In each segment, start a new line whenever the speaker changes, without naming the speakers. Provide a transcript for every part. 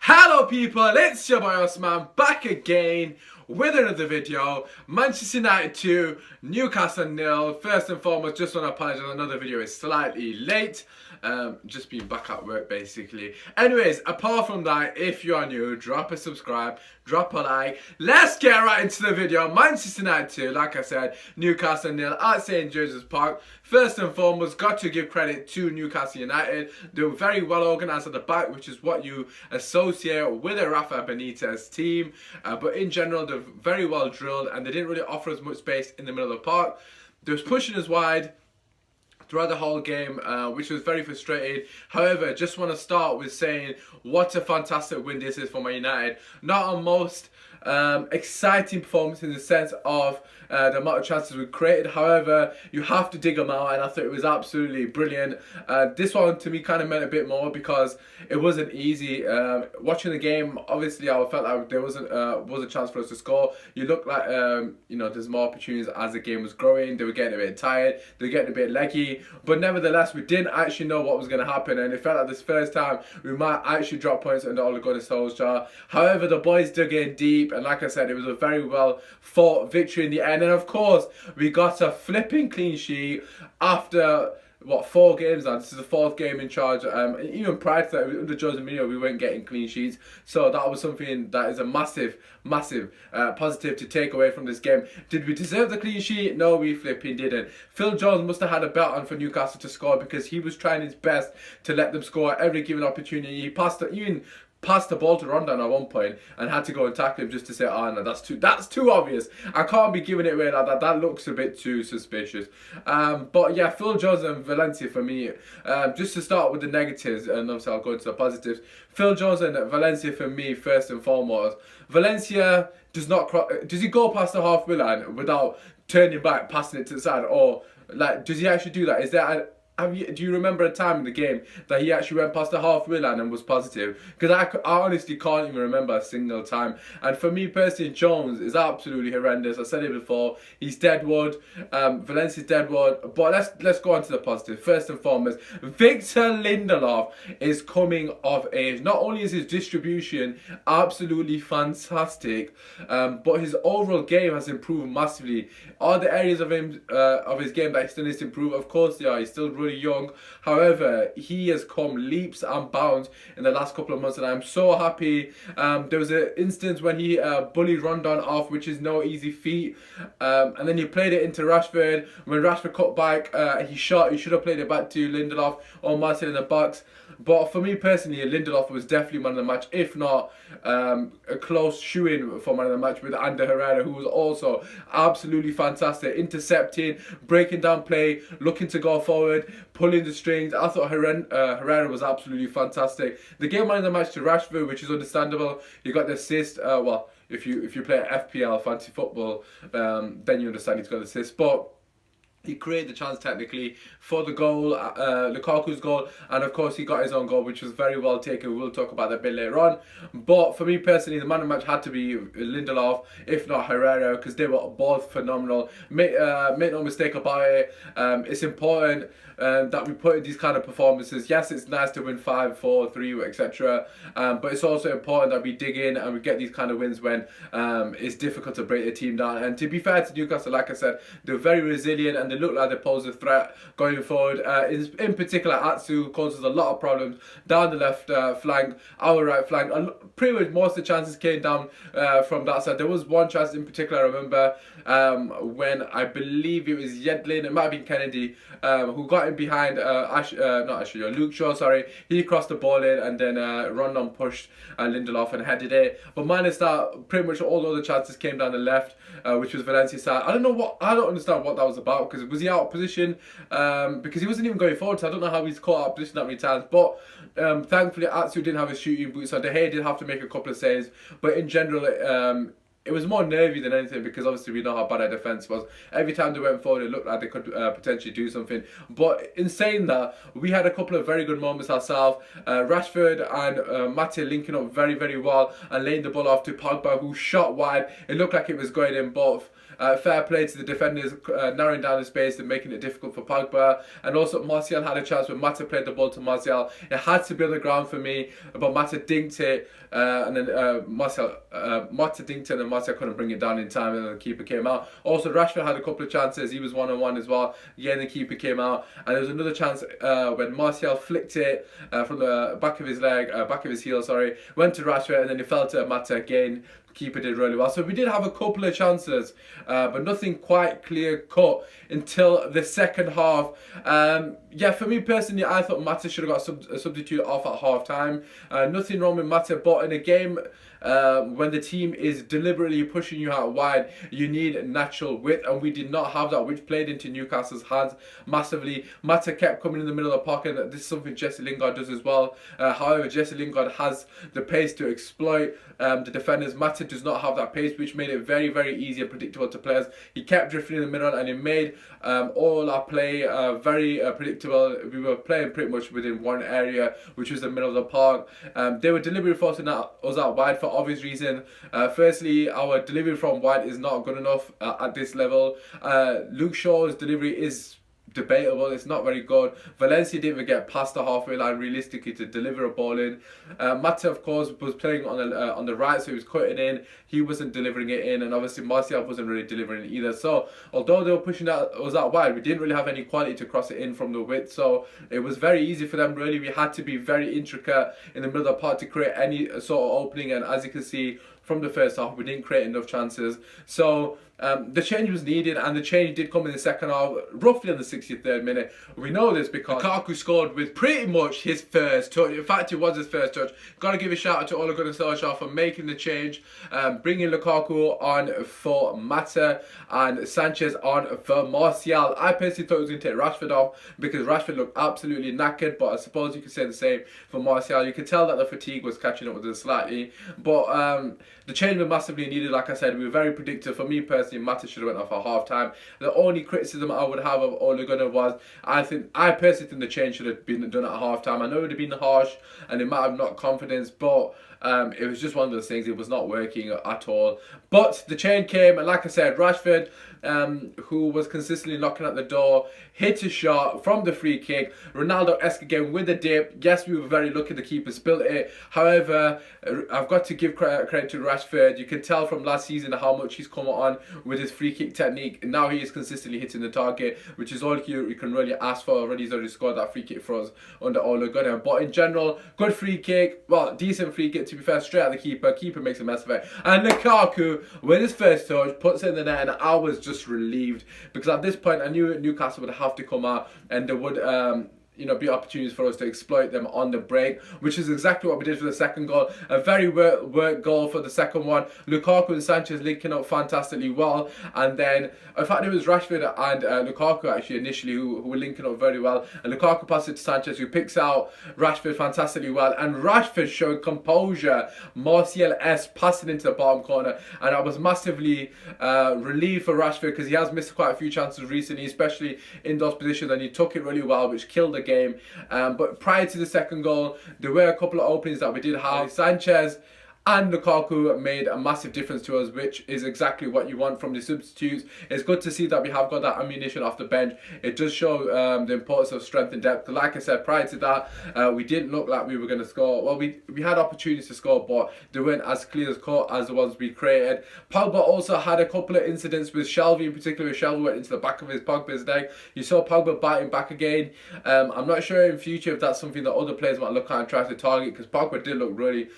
Hello people, it's your boy Osman back again with another video. Manchester United 2, Newcastle 0. First and foremost, just want to apologise, another video is slightly late. Just being back at work basically. Anyways, apart from that, if you are new, drop a subscribe, drop a like. Let's get right into the video. Manchester United 2, like I said, Newcastle 0 at St James's Park. First and foremost, got to give credit to Newcastle United. They were very well organised at the back, which is what you associate with a Rafa Benitez team. But in general, they're very well drilled and they didn't really offer as much space in the middle of the park. They was pushing us wide throughout the whole game, which was very frustrating. However, just want to start with saying what a fantastic win this is for Man United. Not our most exciting performance in the sense of the amount of chances we created. However, you have to dig them out, and I thought it was absolutely brilliant. This one to me kind of meant a bit more because it wasn't easy. Watching the game, obviously I felt like there was a chance for us to score. You look like there's more opportunities as the game was growing. They were getting a bit tired, they were getting a bit leggy, but nevertheless we didn't actually know what was going to happen, and it felt like this first time we might actually drop points under Ole Gunnar Solskjaer. However, the boys dug in deep, and like I said, it was a very well fought victory in the end. And of course, we got a flipping clean sheet after, what, 4 games now. This is the 4th game in charge. Even prior to that, under Jose Mourinho, we weren't getting clean sheets. So that was something that is a massive positive to take away from this game. Did we deserve the clean sheet? No, we flipping didn't. Phil Jones must have had a bet on for Newcastle to score because he was trying his best to let them score every given opportunity. He passed the ball to Rondon at one point and had to go and tackle him just to say, oh no, that's too obvious. I can't be giving it away like that. That looks a bit too suspicious. But yeah, Phil Jones and Valencia for me. Just to start with the negatives, and obviously I'll go into the positives. Phil Jones and Valencia for me, first and foremost. Valencia does he go past the halfway line without turning back, passing it to the side, or like does he actually do that? Is there do you remember a time in the game that he actually went past the halfway line and was positive? Because I honestly can't even remember a single time. And for me personally, Jones is absolutely horrendous. I said it before. He's deadwood. Valencia's deadwood. But let's go on to the positive. First and foremost, Victor Lindelof is coming of age. Not only is his distribution absolutely fantastic, but his overall game has improved massively. All the areas of his game that he still needs to improve, of course they are. He's still really young. However, he has come leaps and bounds in the last couple of months, and I'm so happy. There was an instance when he bullied Rondon off, which is no easy feat, and then he played it into Rashford. When Rashford cut back, he should have played it back to Lindelof or Martin in the box. But for me personally, Lindelof was definitely man of the match, if not a close shoe-in for man of the match, with Ander Herrera, who was also absolutely fantastic, intercepting, breaking down play, looking to go forward, pulling the strings. I thought Herrera was absolutely fantastic. They gave man of the match to Rashford, which is understandable. He got the assist. Well, if you play FPL fantasy football, then you understand he's got the assist. But he created the chance technically for the goal, Lukaku's goal, and of course he got his own goal, which was very well taken. We'll talk about that a bit later on. But for me personally, the man of the match had to be Lindelof, if not Herrera, because they were both phenomenal. Make no mistake about it. It's important that we put in these kind of performances. Yes, it's nice to win 5, 4, 3, etc. But it's also important that we dig in and we get these kind of wins when it's difficult to break the team down. And to be fair to Newcastle, like I said, they're very resilient and they look like they pose a threat going forward. In particular, Atsu causes a lot of problems down the left flank, our right flank. Pretty much most of the chances came down from that side. There was one chance in particular I remember when I believe it was Yedlin, it might have been Kennedy, who got in behind Luke Shaw, sorry. He crossed the ball in and then Rondon pushed Lindelof and headed it. But minus that, pretty much all the other chances came down the left, which was Valencia's side. I don't understand what that was about, because was he out of position? Because he wasn't even going forward, so I don't know how he's caught out of position that many times. But thankfully Atsu didn't have his shooting boots, so De Gea did have to make a couple of saves. But in general, it was more nervy than anything, because obviously we know how bad our defence was. Every time they went forward, it looked like they could potentially do something. But in saying that, we had a couple of very good moments ourselves. Rashford and Matip linking up very, very well and laying the ball off to Pogba, who shot wide. It looked like it was going in both. fair play to the defenders narrowing down the space and making it difficult for Pogba. And also Martial had a chance when Mata played the ball to Martial. It had to be on the ground for me, but Mata dinked it, and then Mata dinked it, and Martial couldn't bring it down in time, and the keeper came out. Also Rashford had a couple of chances. He was 1-on-1 as well. Again, the keeper came out, and there was another chance when Martial flicked it from the back of his leg, back of his heel, sorry, went to Rashford, and then he fell to Mata again. Keeper did really well. So we did have a couple of chances, but nothing quite clear cut until the second half. Yeah, for me personally, I thought Mata should have got a substitute off at half time. Nothing wrong with Mata, but in a game when the team is deliberately pushing you out wide, you need natural width, and we did not have that, which played into Newcastle's hands massively. Mata kept coming in the middle of the pocket, and this is something Jesse Lingard does as well. However, Jesse Lingard has the pace to exploit the defenders. Mata does not have that pace, which made it very, very easy and predictable to players. He kept drifting in the middle, and it made all our play very predictable. We were playing pretty much within one area, which was the middle of the park. They were deliberately forcing us out wide for obvious reason. Firstly, our delivery from wide is not good enough at this level. Luke Shaw's delivery is debatable. It's not very good. Valencia didn't even get past the halfway line realistically to deliver a ball in. Mata, of course, was playing on the right, so he was cutting in. He wasn't delivering it in, and obviously Martial wasn't really delivering it either. So although they were pushing us out wide, we didn't really have any quality to cross it in from the width. So it was very easy for them. Really, we had to be very intricate in the middle of the park to create any sort of opening. And as you can see from the first half, we didn't create enough chances. So the change was needed, and the change did come in the second half, roughly in the 63rd minute. We know this because Lukaku scored with pretty much his first touch. In fact, it was his first touch. Got to give a shout out to Ole Gunnar Solskjaer for making the change, bringing Lukaku on for Mata and Sanchez on for Martial. I personally thought he was going to take Rashford off because Rashford looked absolutely knackered, but I suppose you could say the same for Martial. You could tell that the fatigue was catching up with us slightly, but the change was massively needed. Like I said, we were very predictive. For me personally, Mata should have went off at half time. The only criticism I would have of Ole Gunnar was I personally think the change should have been done at half time. I know it would have been harsh and it might have knocked confidence, but it was just one of those things. It was not working at all. But the change came, and like I said, Rashford, who was consistently knocking at the door, hit a shot from the free kick. Ronaldo-esque again with a dip. Yes, we were very lucky the keeper spilled it. However, I've got to give credit to Rashford. You can tell from last season how much he's come on with his free kick technique. Now he is consistently hitting the target, which is all you can really ask for. Already he's already scored that free kick for us under Ole Gunnar. But in general, good free kick. Well, decent free kick, to be fair, straight at the keeper. Keeper makes a mess of it. And Lukaku, with his first touch, puts it in the net, and I was just relieved because at this point I knew Newcastle would have to come out, and they would be opportunities for us to exploit them on the break, which is exactly what we did for the second goal. A very work goal for the second one. Lukaku and Sanchez linking up fantastically well, and then in fact it was Rashford and Lukaku actually initially who were linking up very well, and Lukaku passes it to Sanchez, who picks out Rashford fantastically well, and Rashford showing composure, Martial-esque, passing into the bottom corner, and I was massively relieved for Rashford because he has missed quite a few chances recently, especially in those positions, and he took it really well, which killed the game. But prior to the second goal, there were a couple of openings that we did have. Sanchez and Lukaku made a massive difference to us, which is exactly what you want from the substitutes. It's good to see that we have got that ammunition off the bench. It does show the importance of strength and depth. Like I said, prior to that, we didn't look like we were going to score. Well, we had opportunities to score, but they weren't as clear as cut as the ones we created. Pogba also had a couple of incidents with Shelvey, in particular. Shelvey went into the back of Pogba's leg. You saw Pogba biting back again. I'm not sure in future if that's something that other players might look at and try to target, because Pogba did look really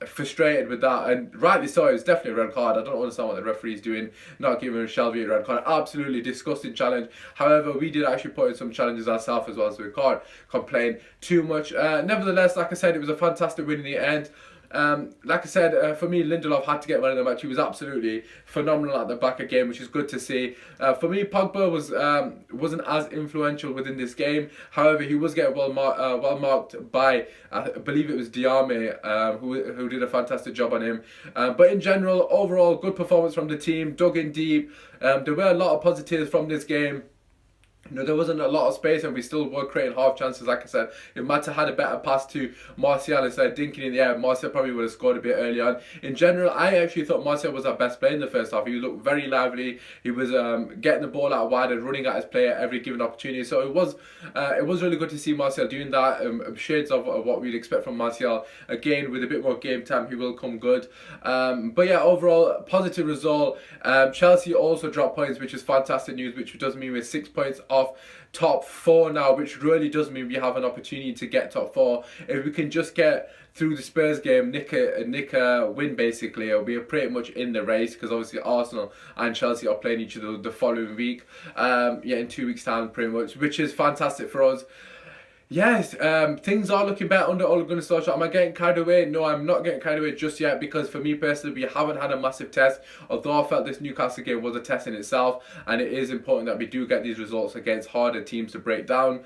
frustrated with that, and rightly so. It was definitely a red card. I don't understand what the referee's doing, not giving Shelvey a red card. Absolutely disgusting challenge. However, we did actually put in some challenges ourselves as well, so we can't complain too much. Nevertheless, like I said, it was a fantastic win in the end. Like I said, for me, Lindelof had to get man of the match. He was absolutely phenomenal at the back again, which is good to see. For me, Pogba wasn't as influential within this game. However, he was getting well marked by, I believe it was Diame, who did a fantastic job on him. But in general, overall, good performance from the team. Dug in deep. There were a lot of positives from this game. there wasn't a lot of space and we still were creating half chances. Like I said, if Mata had a better pass to Martial instead of dinking in the air, Martial probably would have scored a bit early on. In general, I actually thought Martial was our best player in the first half. He looked very lively. He was getting the ball out wide and running at his player every given opportunity. So it was really good to see Martial doing that. Shades of what we'd expect from Martial. Again, with a bit more game time, he will come good. But yeah, overall, positive result. Chelsea also dropped points, which is fantastic news, which does mean we're 6 points off top 4 now, which really does mean we have an opportunity to get top 4. If we can just get through the Spurs game, nick a win basically, it'll be pretty much in the race, because obviously Arsenal and Chelsea are playing each other the following week, in 2 weeks time pretty much, which is fantastic for us. Yes, things are looking better under Ole Gunnar Solskjaer. Am I getting carried away? No, I'm not getting carried away just yet, because for me personally, we haven't had a massive test. Although I felt this Newcastle game was a test in itself, and it is important that we do get these results against harder teams to break down.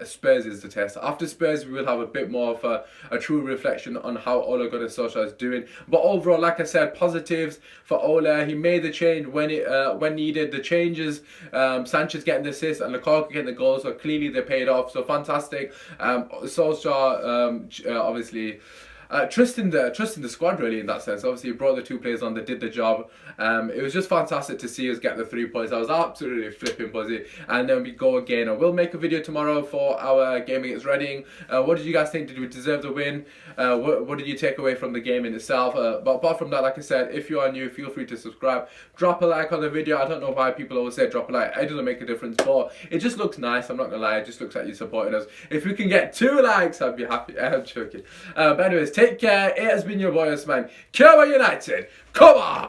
Spurs is the test. After Spurs, we will have a bit more of a true reflection on how Ole Gunnar Solskjaer is doing. But overall, like I said, positives for Ole. He made the change when needed. The changes, Sanchez getting the assist and Lukaku getting the goal, so clearly they paid off. So fantastic. Solskjaer obviously trusting the squad really in that sense. Obviously, he brought the 2 players on that did the job. It was just fantastic to see us get the 3 points. I was absolutely flipping buzzy, and then we go again. I will make a video tomorrow for our game against Reading. What did you guys think? Did we deserve the win? What did you take away from the game in itself? But apart from that, like I said, if you are new, feel free to subscribe. Drop a like on the video. I don't know why people always say drop a like. It doesn't make a difference, but it just looks nice. I'm not gonna lie. It just looks like you're supporting us. If we can get 2 likes, I'd be happy. I'm joking. But anyways, take care. It has been your boy, man. Come on, United. Come on.